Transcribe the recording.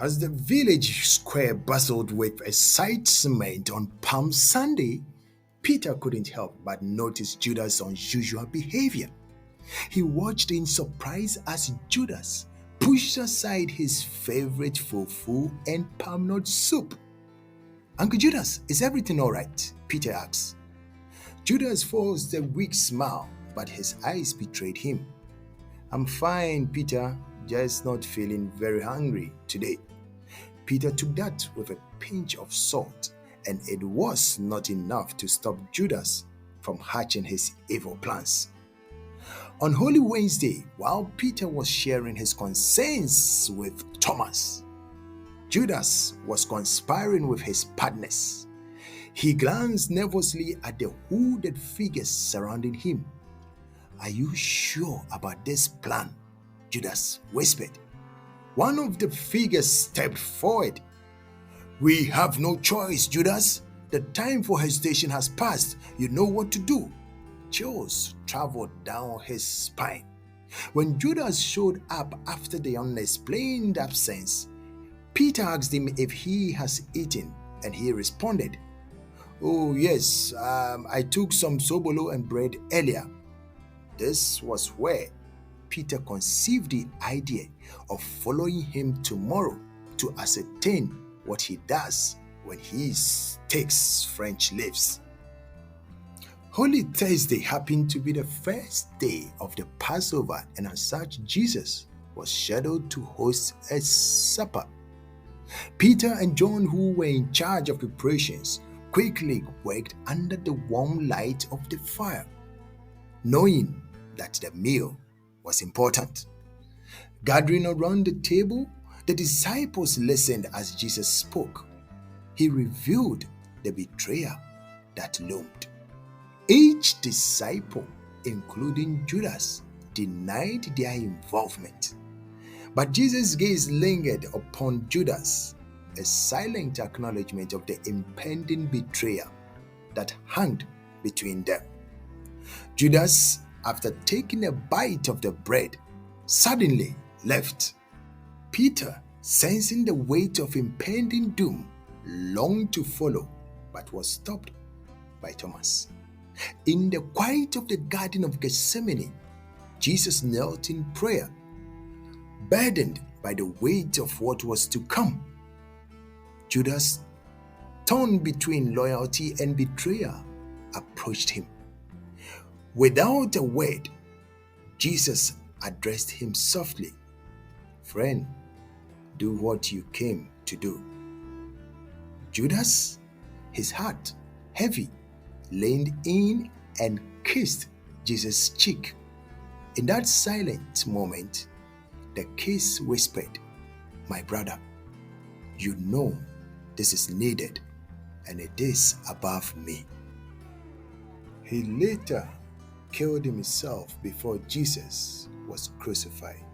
As the village square bustled with excitement on Palm Sunday, Peter couldn't help but notice Judas' unusual behavior. He watched in surprise as Judas pushed aside his favorite fufu and palm nut soup. Uncle Judas, is everything all right? Peter asked. Judas forced a weak smile, but his eyes betrayed him. I'm fine, Peter, just not feeling very hungry today. Peter took that with a pinch of salt, and it was not enough to stop Judas from hatching his evil plans. On Holy Wednesday, while Peter was sharing his concerns with Thomas, Judas was conspiring with his partners. He glanced nervously at the hooded figures surrounding him. Are you sure about this plan? Judas whispered. One of the figures stepped forward. We have no choice, Judas. The time for hesitation has passed. You know what to do. Chills traveled down his spine. When Judas showed up after the unexplained absence, Peter asked him if he has eaten, and he responded, Oh, yes, I took some sobolo and bread earlier. This was where Peter conceived the idea of following him tomorrow to ascertain what he does when he takes French leaves. Holy Thursday happened to be the first day of the Passover, and as such, Jesus was scheduled to host a supper. Peter and John, who were in charge of preparations, quickly worked under the warm light of the fire, knowing that the meal was important. Gathering around the table, the disciples listened as Jesus spoke. He revealed the betrayal that loomed. Each disciple, including Judas, denied their involvement. But Jesus' gaze lingered upon Judas, a silent acknowledgement of the impending betrayal that hung between them. Judas, after taking a bite of the bread, suddenly left. Peter, sensing the weight of impending doom, longed to follow, but was stopped by Thomas. In the quiet of the Garden of Gethsemane, Jesus knelt in prayer, burdened by the weight of what was to come. Judas, torn between loyalty and betrayal, approached him. Without a word, Jesus addressed him softly. Friend, do what you came to do. Judas, his heart heavy, leaned in and kissed Jesus' cheek. In that silent moment, the kiss whispered, My brother, you know this is needed, and it is above me. He later killed himself before Jesus was crucified.